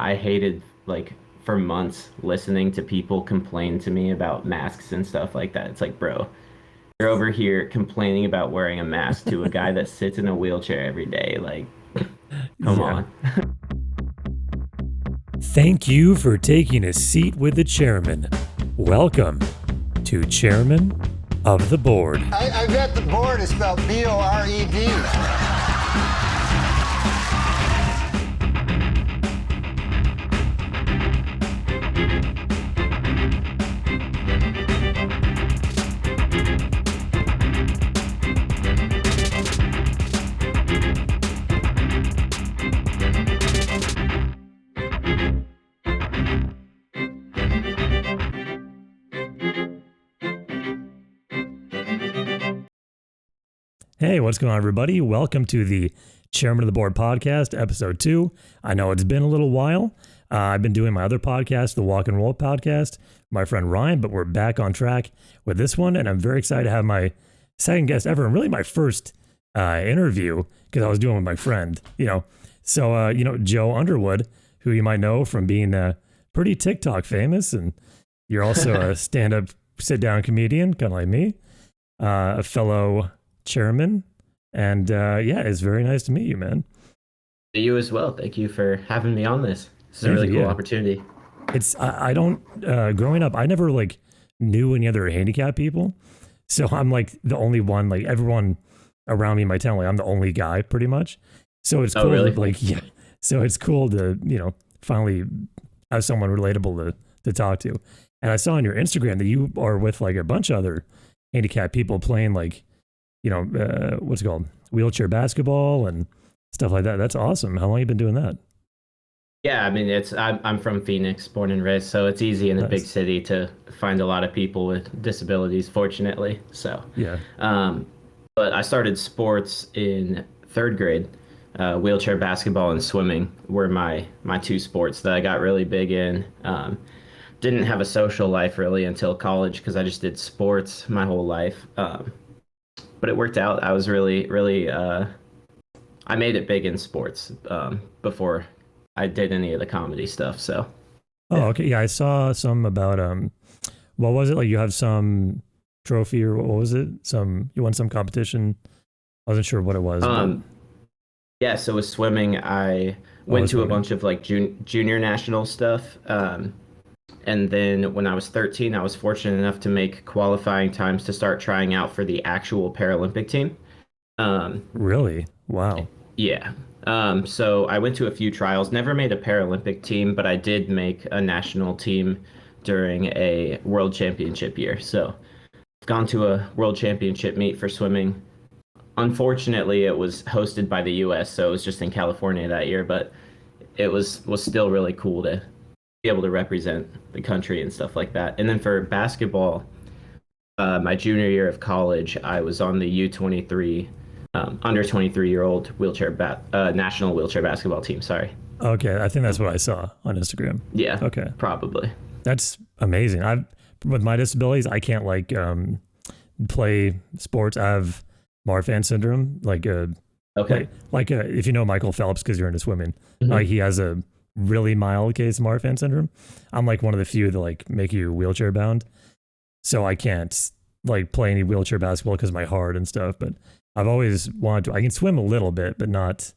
I hated like for months listening to people complain to me about masks and stuff like that. It's like, bro, you're over here complaining about wearing a mask to a guy that sits in a wheelchair every day. Like, come Yeah. on. Thank you for taking a seat with the chairman. Welcome to Chairman of the Board. I bet the board is spelled B-O-R-E-D. Hey, what's going on, everybody? Welcome to the Chairman of the Board podcast, episode 2. I know it's been a little while. I've been doing my other podcast, the Walk and Roll podcast, my friend Ryan, but we're back on track with this one, and I'm very excited to have my second guest ever, and really my first interview, because I was doing it with my friend, So, Joe Underwood, who you might know from being pretty TikTok famous, and you're also a stand-up, sit-down comedian, kind of like me, a fellow chairman, and it's very nice to meet you, man. You as well. Thank you for having me on this. This is a really cool opportunity. It's I don't growing up, I never like knew any other handicapped people, so I'm like the only one. Like everyone around me in my town, like I'm the only guy pretty much. So it's cool. Really? So it's cool to finally have someone relatable to talk to. And I saw on your Instagram that you are with like a bunch of other handicapped people playing like what's it called, wheelchair basketball and stuff like that. That's awesome. How long have you been doing that? Yeah, I mean, I'm from Phoenix, born and raised, so it's easy in a big city to find a lot of people with disabilities, fortunately. So Yeah. But I started sports in third grade. Wheelchair basketball and swimming were my two sports that I got really big in. Didn't have a social life really until college because I just did sports my whole life. But it worked out. I was really, I made it big in sports before I did any of the comedy stuff. So. Oh, okay. Yeah, I saw some about what was it, like you have some trophy or what was it? You won some competition. I wasn't sure what it was. Yeah, so with swimming, I went to a bunch of like junior national stuff. And then when I was 13, I was fortunate enough to make qualifying times to start trying out for the actual Paralympic team. Really? Wow. Yeah. So I went to a few trials, never made a Paralympic team, but I did make a national team during a world championship year. So I've gone to a world championship meet for swimming. Unfortunately, it was hosted by the US, so it was just in California that year, but it was still really cool to be able to represent the country and stuff like that. And then for basketball, my junior year of college, I was on the U23 under 23-year-old national wheelchair basketball team. Sorry. Okay, I think that's what I saw on Instagram. Yeah. Okay. Probably. That's amazing. With my disabilities, I can't like play sports. I have Marfan syndrome. Okay. If you know Michael Phelps because you're into swimming, like he has a really mild case of Marfan syndrome. I'm like one of the few that like make you wheelchair bound, so I can't like play any wheelchair basketball because of my heart and stuff. But I've always wanted to. I can swim a little bit, but not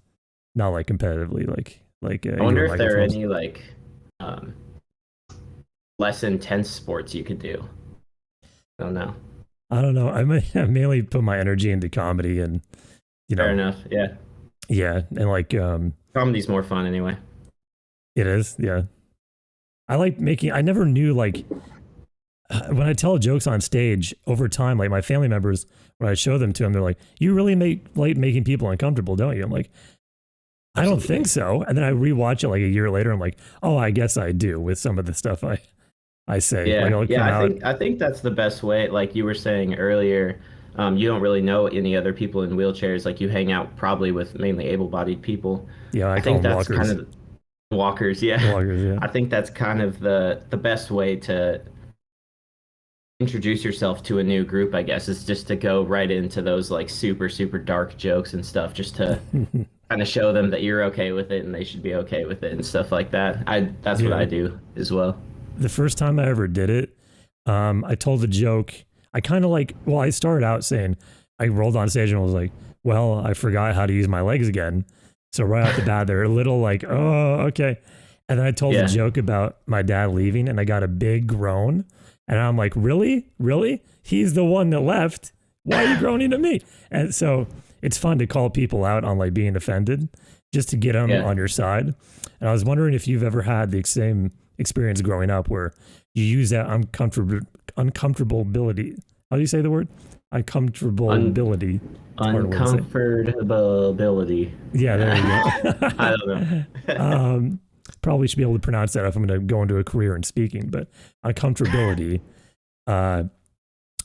like competitively. I wonder if there are any like less intense sports you could do. I don't know. I don't know. I mainly put my energy into comedy and Fair enough. Yeah. Yeah, and like Comedy's more fun anyway. It is. Yeah. I like making. I never knew like when I tell jokes on stage over time, like my family members, when I show them to them, they're like, "You really like making people uncomfortable, don't you?" I'm like, "I don't think so." And then I rewatch it like a year later. I'm like, "Oh, I guess I do," with some of the stuff I say. Yeah, like, I think that's the best way. Like you were saying earlier, you don't really know any other people in wheelchairs. Like you hang out probably with mainly able-bodied people. Yeah, I call think them that's walkers. kind of walkers. Yeah, Walkers. Yeah. I think that's kind of the best way to introduce yourself to a new group, I guess, is just to go right into those like super, super dark jokes and stuff, just to kind of show them that you're okay with it and they should be okay with it and stuff like that. That's what I Yeah. do as well. The first time I ever did it, I told the joke. I kind of like, well, I started out saying, I rolled on stage and was like, well, I forgot how to use my legs again. So right off the bat, they're a little like, oh, okay. And then I told the joke about my dad leaving and I got a big groan. And I'm like, really? Really? He's the one that left. Why are you groaning at me? And so it's fun to call people out on like being offended just to get them on your side. And I was wondering if you've ever had the same experience growing up where you use that uncomfortability. How do you say the word? Uncomfortability. Uncomfortability. Yeah, there you go. I don't know. Probably should be able to pronounce that if I'm going to go into a career in speaking, but uncomfortability,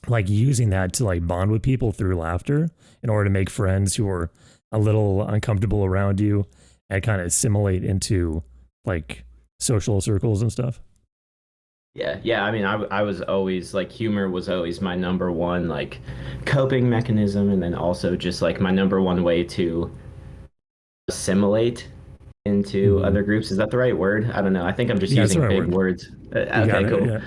like using that to like bond with people through laughter in order to make friends who are a little uncomfortable around you and kind of assimilate into like social circles and stuff. Yeah. I mean, I was always like, humor was always my number one like coping mechanism, and then also just like my number one way to assimilate into other groups. Is that the right word? I don't know. I think I'm just using big words. Okay, cool.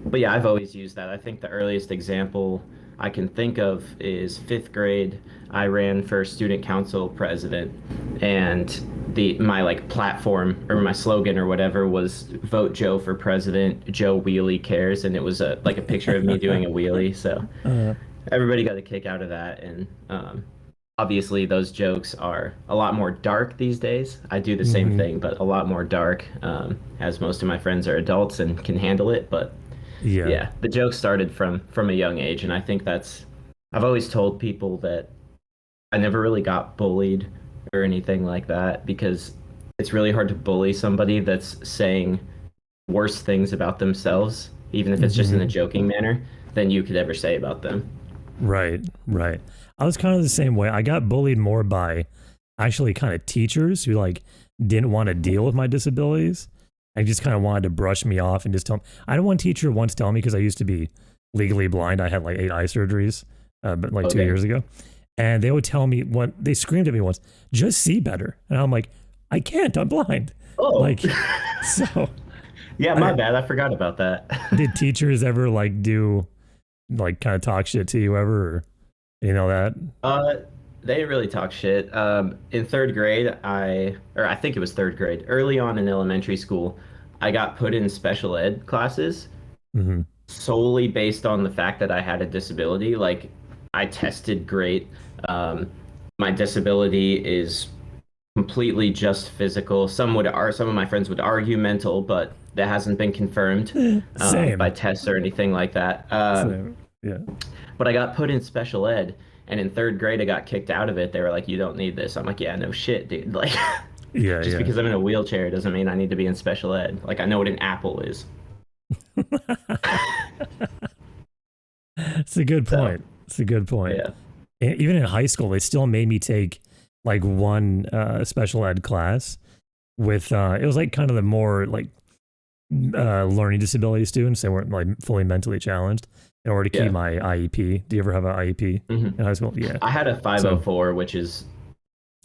But yeah, I've always used that. I think the earliest example I can think of is fifth grade. I ran for student council president, and my like platform or my slogan or whatever was "Vote Joe for president. Joe Wheelie cares," and it was like a picture of me doing a wheelie. So everybody got a kick out of that, and obviously those jokes are a lot more dark these days. I do the same thing, but a lot more dark, as most of my friends are adults and can handle it. But yeah, the joke started from a young age, and I think I've always told people that I never really got bullied or anything like that, because it's really hard to bully somebody that's saying worse things about themselves, even if it's just in a joking manner, than you could ever say about them. Right. I was kind of the same way. I got bullied more by actually kind of teachers who like didn't want to deal with my disabilities. I just kind of wanted to brush me off and just tell me. I had one teacher once tell me, because I used to be legally blind. I had like 8 eye surgeries, but like 2 years ago. And they would tell me, they screamed at me once, just see better. And I'm like, I can't, I'm blind. Oh. Like, so. Yeah, my bad. I forgot about that. Did teachers ever like do, like kind of talk shit to you ever? Or, you know that? They didn't really talk shit. In third grade, I think it was third grade, early on in elementary school, I got put in special ed classes solely based on the fact that I had a disability. Like, I tested great. My disability is completely just physical. Some of my friends would argue mental, but that hasn't been confirmed by tests or anything like that. Same. Yeah. But I got put in special ed, and in third grade I got kicked out of it. They were like, "You don't need this." I'm like, "Yeah, no shit, dude." Like, just because I'm in a wheelchair doesn't mean I need to be in special ed. Like, I know what an apple is. It's a good point. It's a good point. Yeah. And even in high school, they still made me take like one special ed class with it was like kind of the more like learning disability students. They weren't like fully mentally challenged, in order to keep my IEP. Do you ever have an IEP in high school? Yeah. I had a 504, which is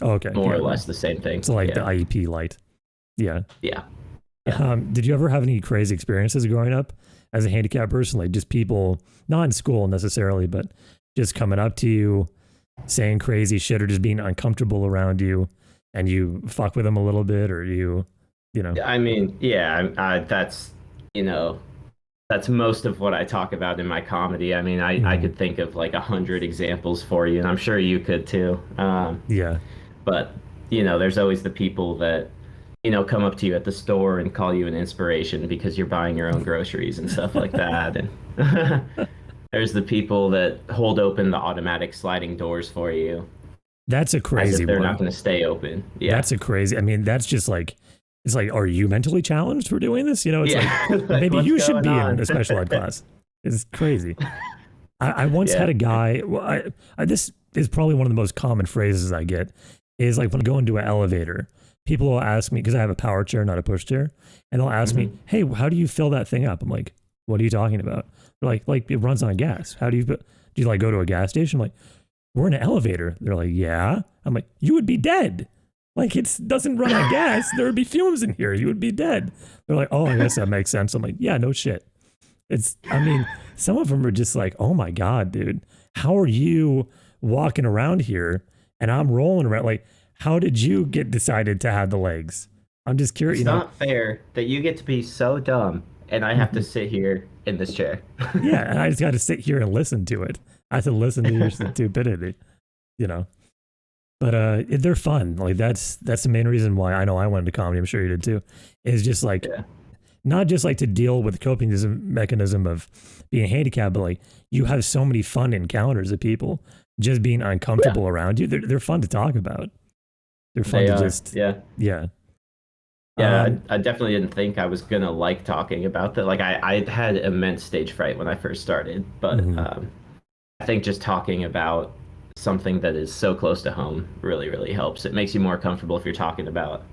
more or less the same thing. It's like the IEP light. Yeah. Yeah. Did you ever have any crazy experiences growing up as a handicapped person? Like just people, not in school necessarily, but just coming up to you, saying crazy shit, or just being uncomfortable around you, and you fuck with them a little bit, or you know? I mean, yeah, that's most of what I talk about in my comedy. I mean, I could think of like 100 examples for you, and I'm sure you could too. Yeah. But, there's always the people that, come up to you at the store and call you an inspiration because you're buying your own groceries and stuff like that. And there's the people that hold open the automatic sliding doors for you. That's a crazy as if they're one. not going to stay open. Yeah. That's a crazy, I mean, that's just like, it's like, are you mentally challenged for doing this? It's like, maybe you should be in a special ed class. It's crazy. I once had a guy, this is probably one of the most common phrases I get, is like when I go into an elevator, people will ask me, because I have a power chair, not a push chair, and they'll ask me, hey, how do you fill that thing up? I'm like, what are you talking about? They're like it runs on gas. How do you like go to a gas station? I'm like, we're in an elevator. They're like, yeah. I'm like, you would be dead. Like, it doesn't run on gas. There would be fumes in here. You would be dead. They're like, oh, I guess that makes sense. I'm like, yeah, no shit. I mean, some of them are just like, oh my God, dude, how are you walking around here and I'm rolling around? Like, how did you get decided to have the legs? I'm just curious. It's not fair that you get to be so dumb and I have to sit here in this chair. Yeah, and I just got to sit here and listen to it. I have to listen to your stupidity, you know. But they're fun. Like that's the main reason why I know I went into comedy. I'm sure you did too. Is just like not just like to deal with the coping mechanism of being handicapped, but like you have so many fun encounters with people just being uncomfortable around you. They're fun to talk about. They're fun to just yeah. I definitely didn't think I was gonna like talking about that. Like I had immense stage fright when I first started, but I think just talking about something that is so close to home really, really helps. It makes you more comfortable if you're talking about,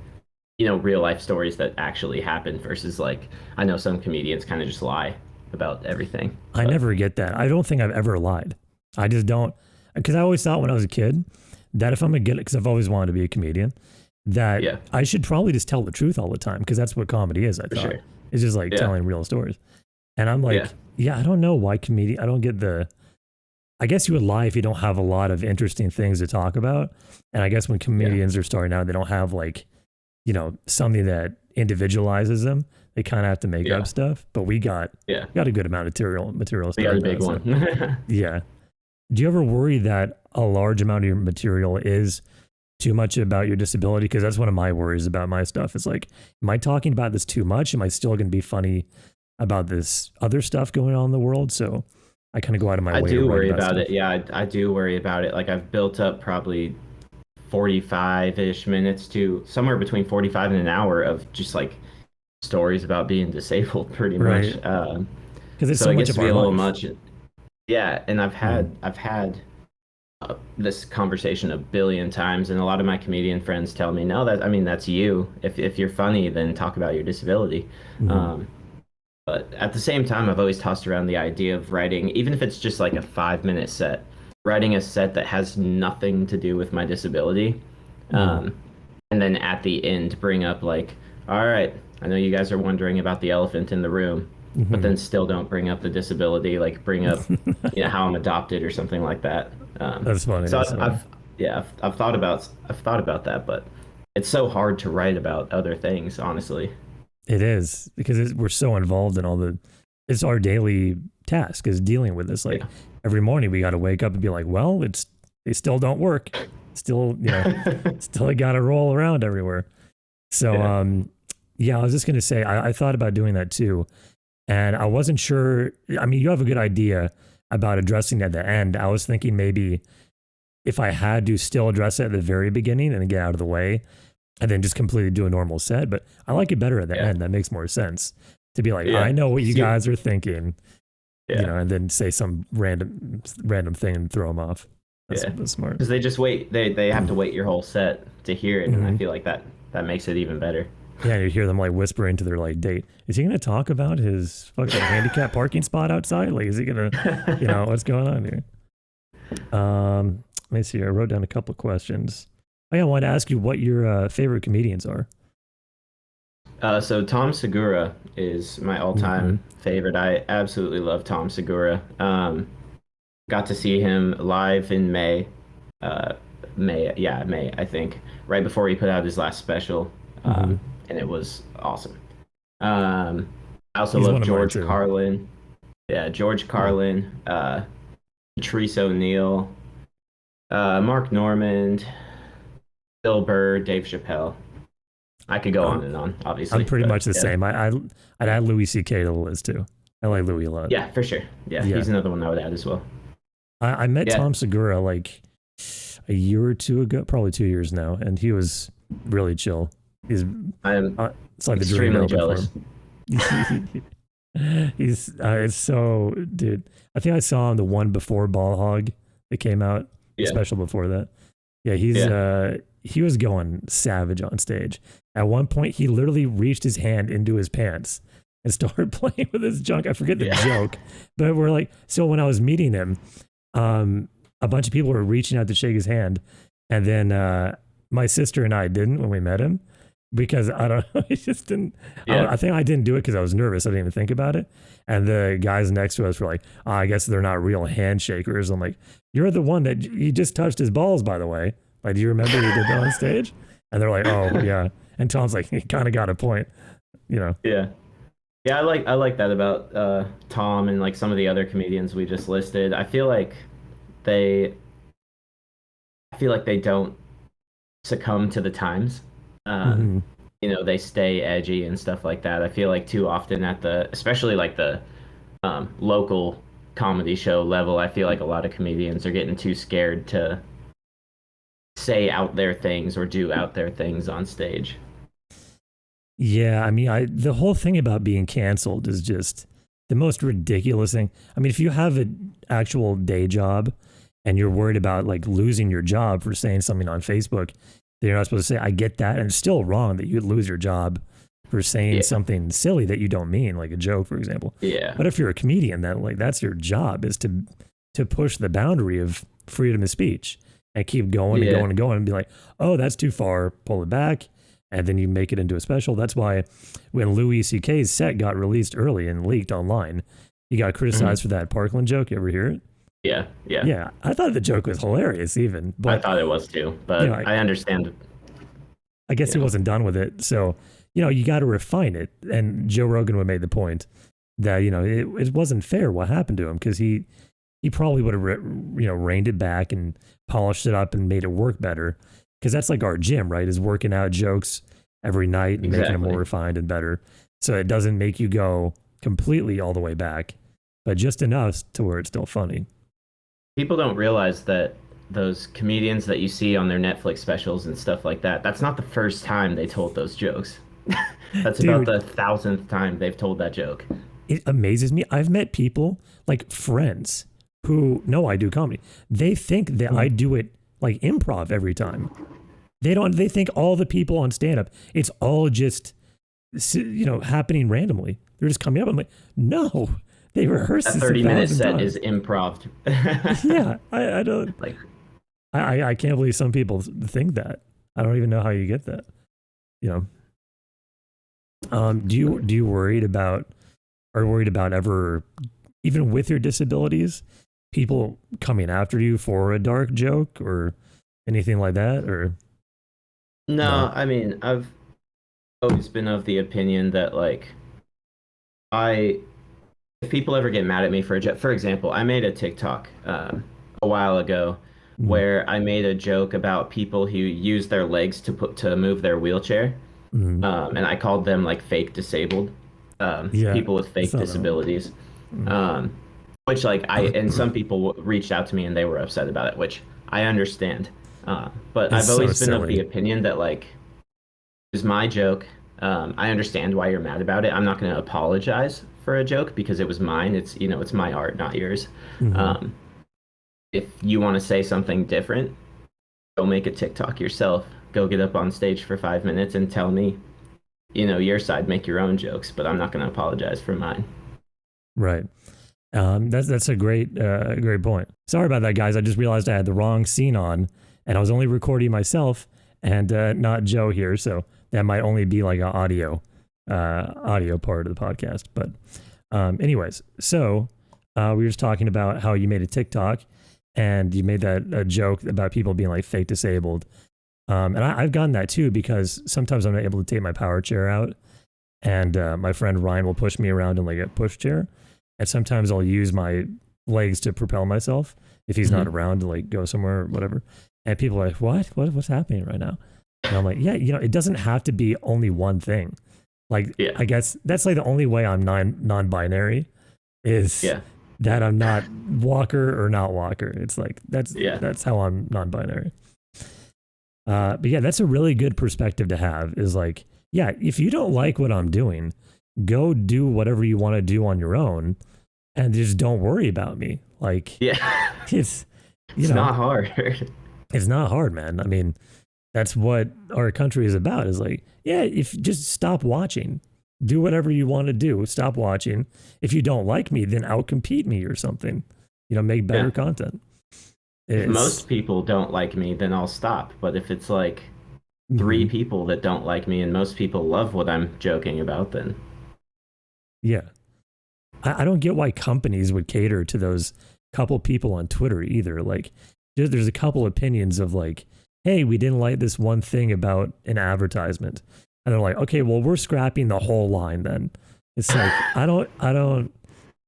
you know, real life stories that actually happen versus like, I know some comedians kind of just lie about everything. I never get that. I don't think I've ever lied. I just don't, because I always thought when I was a kid that if I'm gonna get it, because I've always wanted to be a comedian, that I should probably just tell the truth all the time, because that's what comedy is. I thought it's just like telling real stories. And I'm like, I don't know why comedian. I don't get the. I guess you would lie if you don't have a lot of interesting things to talk about. And I guess when comedians are starting out, they don't have like, you know, something that individualizes them. They kind of have to make up stuff. But we got a good amount of material. We got a big one. Yeah. Do you ever worry that a large amount of your material is too much about your disability? Because that's one of my worries about my stuff. It's like, am I talking about this too much? Am I still going to be funny about this other stuff going on in the world? So I kind of go out of my way. I do worry about it. Yeah, I do worry about it. Like I've built up probably 45-ish minutes to somewhere between 45 and an hour of just like stories about being disabled pretty much. Because it's so it much gets of to be our a little life. much. Yeah, and I've had this conversation a billion times, and a lot of my comedian friends tell me, no, that's you. If you're funny, then talk about your disability. But at the same time, I've always tossed around the idea of writing, even if it's just like a 5-minute set, writing a set that has nothing to do with my disability. And then at the end, bring up like, all right, I know you guys are wondering about the elephant in the room, but then still don't bring up the disability, like bring up how I'm adopted or something like that. That's funny. So I've thought about that, but it's so hard to write about other things, honestly. It is, because we're so involved in it's our daily task is dealing with this. Like every morning we got to wake up and be like, well, they still don't work. Still, still got to roll around everywhere. So, I was just going to say, I thought about doing that too. And I wasn't sure. I mean, you have a good idea about addressing at the end. I was thinking maybe if I had to still address it at the very beginning and get out of the way, and then just completely do a normal set. But I like it better at the end. That makes more sense to be like, I know what you guys are thinking, and then say some random thing and throw them off. That's smart. Because they just wait. They have to wait your whole set to hear it, and I feel like that makes it even better. Yeah, you hear them like whispering to their like date. Is he going to talk about his fucking handicap parking spot outside? Like, is he going to, what's going on here? Let me see. I wrote down a couple of questions. I wanted to ask you what your favorite comedians are. So Tom Segura is my all-time favorite. I absolutely love Tom Segura. Got to see him live in May, I think, right before he put out his last special, and it was awesome. I also love George Carlin. Yeah, George Carlin, Patrice O'Neill, Mark Normand, Bill Burr, Dave Chappelle. I could go on and on, obviously. I'm pretty much the same. I'd add Louis C.K. to the list too. I like Louis a lot. Yeah, for sure. Yeah, he's another one I would add as well. I met Tom Segura like a year or two ago, probably 2 years now, and he was really chill. It's like extremely jealous. It's so, dude. I think I saw him the one before Ball Hog. It came out, special before that. Yeah, he was going savage on stage. At one point, he literally reached his hand into his pants and started playing with his junk. I forget the joke, but we're like, so when I was meeting him, a bunch of people were reaching out to shake his hand, and then my sister and I didn't when we met him because I don't know, I just didn't. Yeah. I think I didn't do it because I was nervous. I didn't even think about it. And the guys next to us were like, oh, I guess they're not real handshakers. I'm like, you're the one that you just touched his balls, by the way. Like, do you remember you did that on stage? And they're like, oh yeah. And Tom's like, he kind of got a point, you know. Yeah. Yeah, I like that about Tom and like some of the other comedians we just listed. They I feel like they don't succumb to the times. Um, Hmm. they stay edgy and stuff like that. I feel like too often especially like the local comedy show level, I feel like a lot of comedians are getting too scared to say out there things or do out there things on stage. Yeah, I mean, the whole thing about being canceled is just the most ridiculous thing. I mean, if you have an actual day job and you're worried about like losing your job for saying something on Facebook that you're not supposed to say, I get that. And it's still wrong that you'd lose your job for saying Yeah. something silly that you don't mean, like a joke, for example. Yeah. But if you're a comedian, then like that's your job is to push the boundary of freedom of speech and keep going and Yeah. going and going and be like, oh, that's too far, pull it back. And then you make it into a special. That's why when Louis C.K.'s set got released early and leaked online, he got criticized for that Parkland joke. You ever hear it? Yeah. Yeah. Yeah, I thought the joke was hilarious even. I But thought it was too, but You know, I understand. I guess he Yeah. wasn't done with it. So, you got to refine it. And Joe Rogan would made the point that, it wasn't fair what happened to him because he probably would have, reined it back and polished it up and made it work better. Because that's like our gym, right? Is working out jokes every night and making them Exactly. more refined and better. So it doesn't make you go completely all the way back, but just enough to where it's still funny. People don't realize that those comedians that you see on their Netflix specials and stuff like that, that's not the first time they told those jokes. That's about Dude. the 1,000th time they've told that joke. It amazes me. I've met people, like friends, who know I do comedy. They think that I do it like improv every time. They think all the people on stand up, it's all just, happening randomly. They're just coming up. I'm like, no, they rehearsed That this 30-minute 1,000 set times. is improv. Yeah, I don't, Like, I can't believe some people think that. I don't even know how you get that, you know? Do you are worried about ever, even with your disabilities, people coming after you for a dark joke or anything like that? Or no, no? I mean, I've always been of the opinion that like I if people ever get mad at me for a joke, for example, I made a TikTok a while ago Mhm. where I made a joke about people who use their legs to move their wheelchair, Mhm. and I called them like fake disabled, Yeah, people with I fake saw that one. disabilities, Mhm. um, which like and some people reached out to me and they were upset about it, which I understand, but It's I've so always been of the silly. opinion that like it was my joke. I understand why you're mad about it. I'm not going to apologize for a joke because it was mine. It's my art, not yours. Mhm. Um, if you want to say something different, go make a TikTok yourself. Go get up on stage for 5 minutes and tell me, your side. Make your own jokes, but I'm not going to apologize for mine. Right. That's a great point. Sorry about that, guys. I just realized I had the wrong scene on, and I was only recording myself and not Joe here, so that might only be like an audio part of the podcast. But anyways, so we were just talking about how you made a TikTok, and you made that a joke about people being like fake disabled. And I've gotten that too because sometimes I'm not able to take my power chair out, and my friend Ryan will push me around in like a pushchair, and sometimes I'll use my legs to propel myself if he's not Mhm. around to like go somewhere or whatever. And people are like, what's happening right now? And I'm like, yeah, it doesn't have to be only one thing. Like, Yeah, I guess that's like the only way I'm non-binary is yeah, that I'm not walker or not walker. It's like yeah. that's how I'm non-binary. But yeah, that's a really good perspective to have is like, yeah, if you don't like what I'm doing, go do whatever you want to do on your own and just don't worry about me. Like Yeah. it's, It's not hard. it's not hard, man. I mean, that's what our country is about is like, yeah, if just stop watching, do whatever you want to do, stop watching. If you don't like me, then outcompete me or something, make better Yeah. content. If It's most people don't like me, then I'll stop. But if it's like three mhm. people that don't like me and most people love what I'm joking about, then Yeah. I don't get why companies would cater to those couple people on Twitter either. Like, there's a couple opinions of like, hey, we didn't like this one thing about an advertisement. And they're like, okay, well, we're scrapping the whole line then. It's like,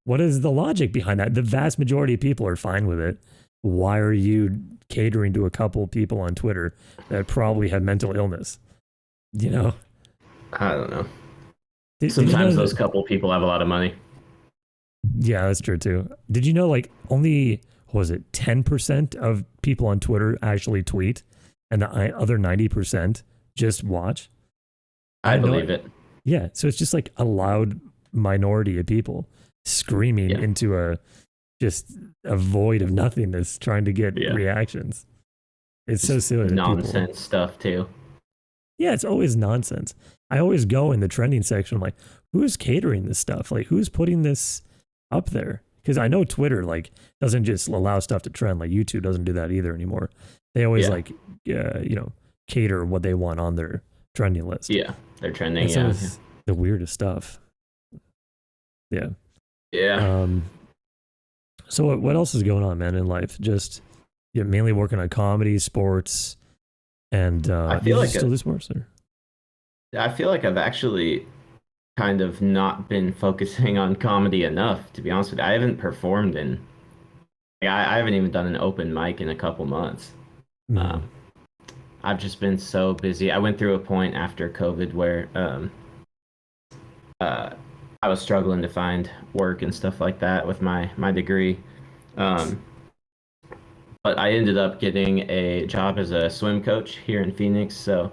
what is the logic behind that? The vast majority of people are fine with it. Why are you catering to a couple people on Twitter that probably have mental illness? You know, I don't know. did you know Sometimes that? those couple people have a lot of money. Yeah, that's true too. Did you know like only what was it 10% of people on Twitter actually tweet and the other 90% just watch? I I had no believe it. Yeah, so it's just like a loud minority of people screaming Yeah. into just a void of nothingness trying to get Yeah. reactions. It's so Just silly that people. nonsense stuff too. Yeah, it's always nonsense. I always go in the trending section. I'm like, who's catering this stuff? Like, who's putting this up there? Because I know Twitter doesn't just allow stuff to trend. Like YouTube doesn't do that either anymore. They always Yeah. cater what they want on their trending list. Yeah. They're trending. It's Yeah. always the weirdest stuff. Yeah. Yeah. So what else is going on, man, in life? Just mainly working on comedy, sports, and I do you feel like still do sports? Or? I feel like I've actually kind of not been focusing on comedy enough, to be honest with you. I haven't performed in, I haven't even done an open mic in a couple months. Mhm. Um, I've just been so busy. I went through a point after COVID where uh, I was struggling to find work and stuff like that with my degree. Um, but I ended up getting a job as a swim coach here in Phoenix. So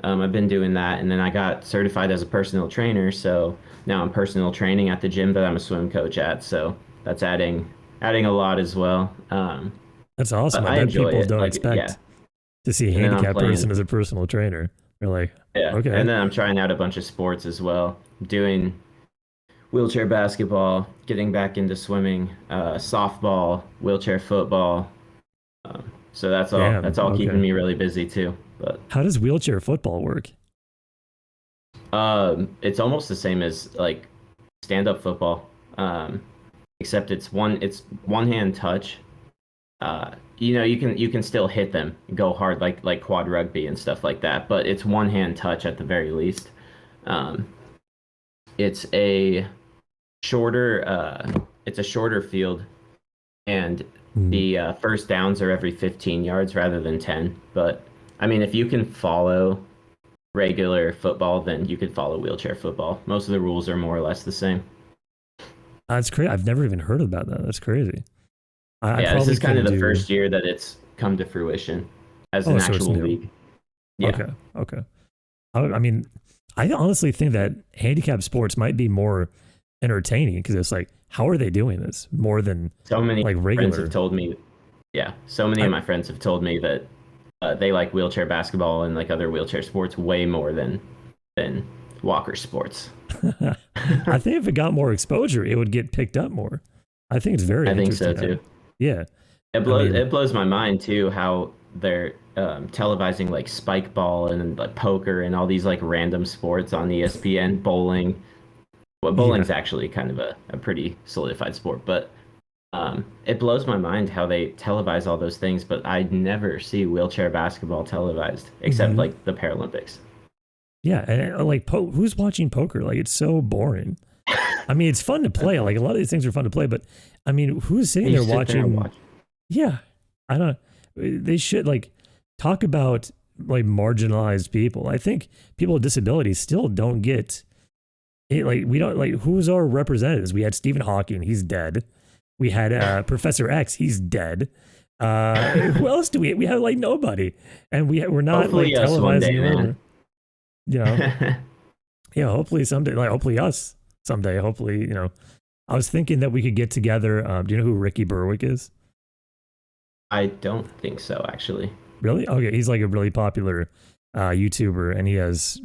I've been doing that, and then I got certified as a personal trainer. So now I'm personal training at the gym that I'm a swim coach at. So that's adding a lot as well. That's awesome. But I I bet enjoy people it. don't Like, yeah. expect to see a And then I'm handicapped person playing, as a personal trainer. They're like, yeah. okay, And then I'm trying out a bunch of sports as well, doing wheelchair basketball, getting back into swimming, softball, wheelchair football. So that's all. damn, That's all keeping okay. me really busy too. But How does wheelchair football work? it's almost the same as like stand-up football, except it's one hand touch. You can still hit them, go hard like quad rugby and stuff like that, but it's one hand touch at the very least. Um, it's a shorter field, and Mm. the first downs are every 15 yards rather than 10. But I mean, if you can follow regular football, then you could follow wheelchair football. Most of the rules are more or less the same. That's crazy. I've never even heard about that. That's crazy. I Yeah, this probably is kind of couldn't the do. first year that it's come to fruition as Oh, an so it's actual new. league. Yeah. Okay, okay. I mean, I honestly think that handicap sports might be more entertaining because it's like, how are they doing this more than So many like friends have regular? told me, yeah, so many of I, my friends have told me that they like wheelchair basketball and like other wheelchair sports way more than walker sports. I think if it got more exposure, it would get picked up more. I think it's very I think so interesting. too. Yeah, It I blows mean, it blows my mind too how they're televising like spike ball and like poker and all these like random sports on ESPN, bowling. Well, yeah. bowling's actually kind of a pretty solidified sport, but it blows my mind how they televise all those things, but I never see wheelchair basketball televised except Hmm. like the Paralympics. Yeah, and like, who's watching poker? Like, it's so boring. I mean, it's fun to play. Like, a lot of these things are fun to play, but I mean, who's sitting You there sit there and watching? watch. Yeah, I don't. They should like talk about like marginalized people. I think people with disabilities still don't get it. Like, we don't like who's our representatives. We had Stephen Hawking. He's dead. We had Professor X. He's dead. Who else do we? We have like nobody, and we're not like Hopefully us one televising day, the man. murder. You know, yeah. Hopefully someday. Like, hopefully us someday. Hopefully, I was thinking that we could get together. Do you know who Ricky Berwick is? I don't think so, actually. Really? Okay, he's like a really popular YouTuber, and he has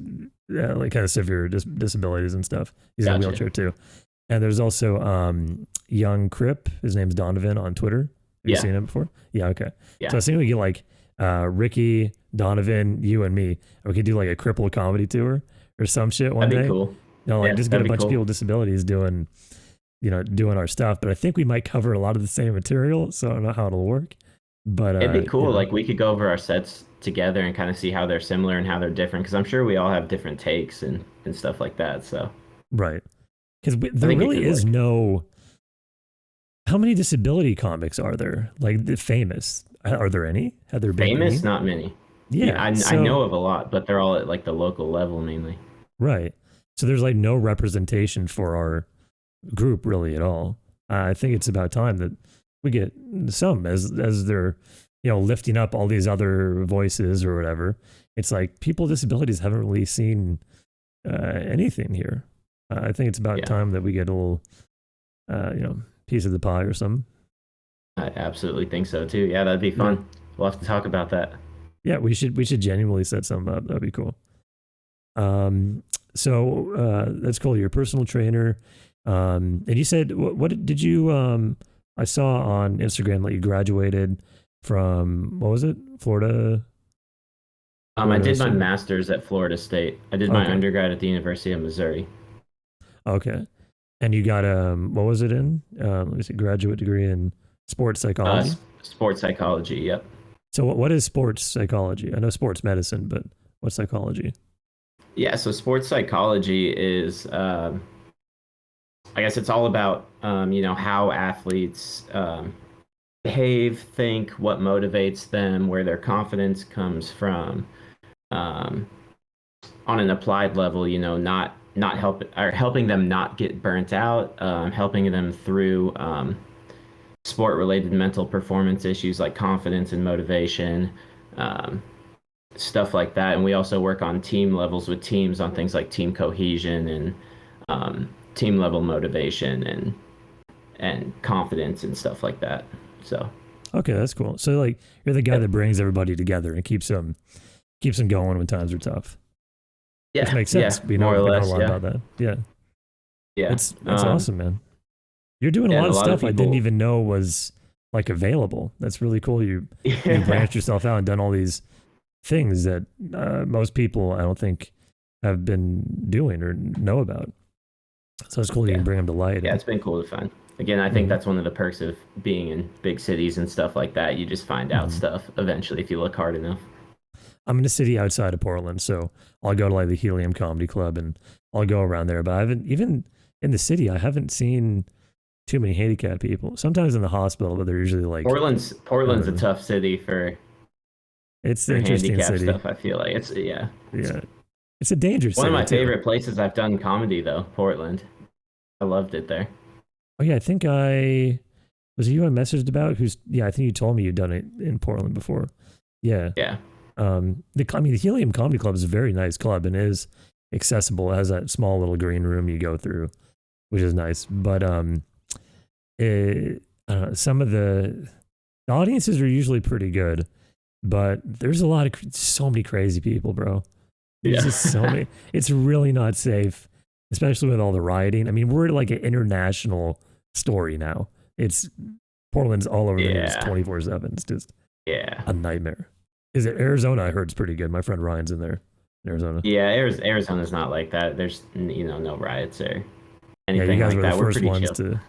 like kind of severe disabilities and stuff. He's in a Gotcha. wheelchair too. And there's also young Crip. His name's Donovan on Twitter. you Yeah. seen it before? Yeah, okay. Yeah. So I was thinking we get like Ricky, Donovan, you and me, and we could do like a Cripple comedy tour or some shit one That'd be day. cool. Like Yeah, just get a that'd be bunch of people cool. with disabilities doing, doing our stuff. But I think we might cover a lot of the same material, so I don't know how it'll work. But It'd be cool. Like we could go over our sets together and kind of see how they're similar and how they're different. Because I'm sure we all have different takes and stuff like that. So right, because I there think it really could is work. no. How many disability comics are there? Like the famous? Are there any? Have there been any? Famous, not many. Yeah, Yeah. I So know of a lot, but they're all at like the local level mainly. right. So there's like no representation for our group really at all. I think it's about time that we get some as they're lifting up all these other voices or whatever. It's like people with disabilities haven't really seen anything here. I think it's about Yeah, time that we get a little piece of the pie or something. I absolutely think so too. Yeah, that'd be Yeah. fun. We'll have to talk about that. Yeah, we should genuinely set something up. That'd be cool. So that's cool. You're a personal trainer. And you said what did you I saw on Instagram that you graduated from, what was it? Florida. I did my State? master's at Florida State. I did my Okay. undergrad at the University of Missouri. Okay. And you got what was it in? Let me see, graduate degree in sports psychology. Sports psychology. Yep. So what is sports psychology? I know sports medicine, but what's psychology? Yeah. So sports psychology is, I guess it's all about, how athletes behave, think, what motivates them, where their confidence comes from. Um, on an applied level, not helping them not get burnt out, helping them through sport related mental performance issues like confidence and motivation, um, stuff like that. And we also work on team levels with teams on things like team cohesion and team level motivation and confidence and stuff like that. So Okay, that's cool. So like you're the guy that brings everybody together and keeps them going when times are tough. Which yeah, makes yeah, sense. We more or know a less, lot yeah, about that. Yeah. yeah. That's awesome, man. You're doing a Yeah, lot and a of lot of stuff I didn't people. even know was like available. That's really cool. You Yeah, branched yourself out and done all these things that most people I don't think have been doing or know about. So it's cool you yeah, can bring them to light. yeah. And, It's been cool to find. Again, I think Mhm, that's one of the perks of being in big cities and stuff like that. You just find out mhm. stuff eventually if you look hard enough. I'm in a city outside of Portland, so I'll go to like the Helium Comedy Club and I'll go around there. But I haven't even in the city. I haven't seen too many handicapped people. Sometimes in the hospital, but they're usually like I Portland's don't a know. tough city for It's an for interesting handicap city. stuff. I feel like it's yeah. Yeah, it's a dangerous One of city my too. favorite places I've done comedy though, Portland. I loved it there. Oh yeah, I think I was it you I messaged about who's yeah, I think you told me you'd done it in Portland before. Yeah. Yeah. The Helium Comedy Club is a very nice club and is accessible. It has that small little green room you go through, which is nice. But I don't know, some of the audiences are usually pretty good, but there's a lot of so many crazy people, bro. There's just so Yeah. many. It's really not safe, especially with all the rioting. I mean, we're like an international story now. It's Portland's all over the news Yeah. 24/7. It's just Yeah. a nightmare. Is it Arizona? I heard it's pretty good. My friend Ryan's in there, in Arizona. Yeah, Arizona's not like that. There's no riots or Yeah, you anything guys like were the that. We're first pretty ones chill. to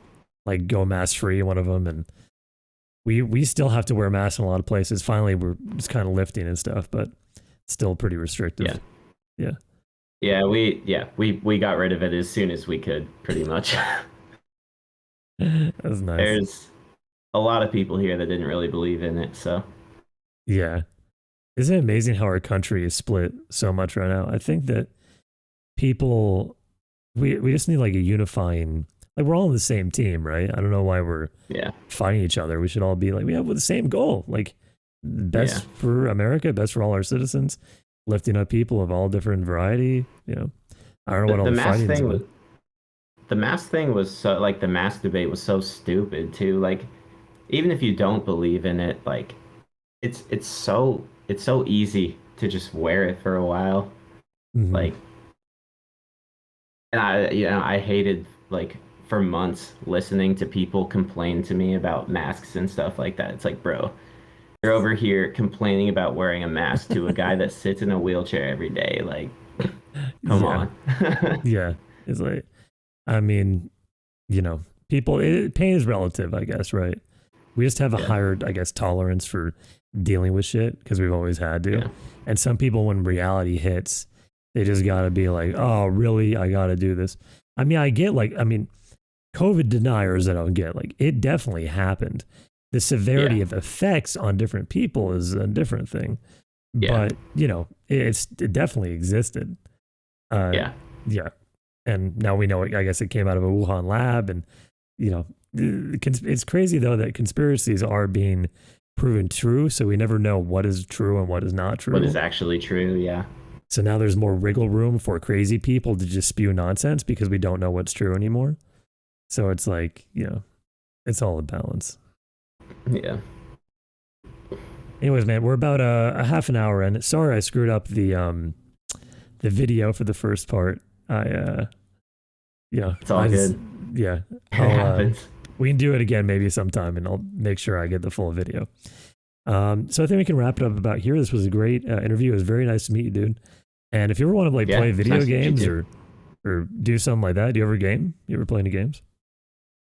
like go mask free. One of them, and we still have to wear masks in a lot of places. Finally, we're just kind of lifting and stuff, but it's still pretty restrictive. Yeah. Yeah, We got rid of it as soon as we could, pretty much. that's nice. There's a lot of people here that didn't really believe in it, so Yeah, isn't it amazing how our country is split so much right now? I think that people we just need like a unifying. Like we're all on the same team, right? I don't know why we're yeah. fighting each other. We should all be like we have the same goal, like Yeah. best for America, best for all our citizens, lifting up people of all different variety. I don't know what all The the mask fighting is thing was about. the mask thing was so like the mask debate was so stupid too. Like even if you don't believe in it, like it's so easy to just wear it for a while. Hmm. Like and I hated like for months listening to people complain to me about masks and stuff like that. It's like, bro, you're over here complaining about wearing a mask to a guy that sits in a wheelchair every day. Like, come Yeah. on. Yeah. It's like, I mean, you know, pain is relative, I guess, right? We just have a higher, I guess, tolerance for dealing with shit because we've always had to. Yeah. And some people, when reality hits, they just got to be like, oh, really? I got to do this. I mean, COVID deniers, I don't get. Like, it definitely happened. The severity of effects on different people is a different thing. Yeah. But, you know, it definitely existed. Yeah. Yeah. And now we know, I guess it came out of a Wuhan lab. And, you know, it's crazy, though, that conspiracies are being proven true. So we never know what is true and what is not true. What is actually true. Yeah. So now there's more wriggle room for crazy people to just spew nonsense because we don't know what's true anymore. So it's like, you know, it's all a balance. Yeah. Anyways, man, we're about a half an hour in. Sorry I screwed up the video for the first part. It's all good. Yeah. It happens. We can do it again maybe sometime, and I'll make sure I get the full video. So I think we can wrap it up about here. This was a great interview. It was very nice to meet you, dude. And if you ever want to play video games or do something like that, do you ever game? You ever play any games?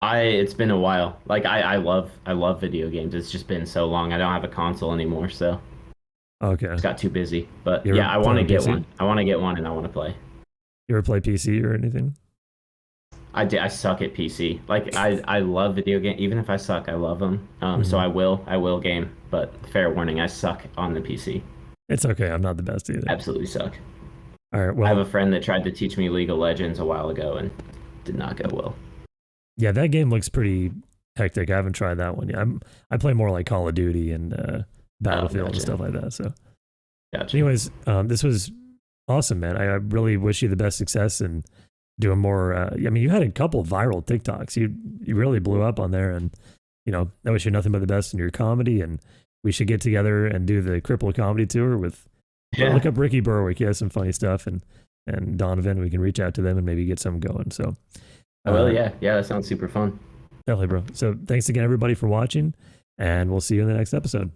It's been a while. Like I love video games. It's just been so long. I don't have a console anymore, so okay. It's got too busy. But You ever I want to play get PC? one. I want to get one and I want to play. You ever play PC or anything? I suck at PC. Like I love video game. Even if I suck, I love them. So I will game. But fair warning, I suck on the PC. It's okay. I'm not the best either. Absolutely suck. All right. Well, I have a friend that tried to teach me League of Legends a while ago and did not go well. yeah, that game looks pretty hectic. I haven't tried that one yet. I play more like Call of Duty and Battlefield and gotcha. stuff like that. So, Gotcha. anyways, this was awesome, man. I really wish you the best success and doing more. I mean, you had a couple viral TikToks. You really blew up on there, and you know, I wish you nothing but the best in your comedy. And we should get together and do the Cripple comedy tour with. Look up Ricky Berwick. He has some funny stuff, and Donovan. We can reach out to them and maybe get some going. So, yeah, that sounds super fun. definitely, bro. So, thanks again, everybody, for watching, and we'll see you in the next episode.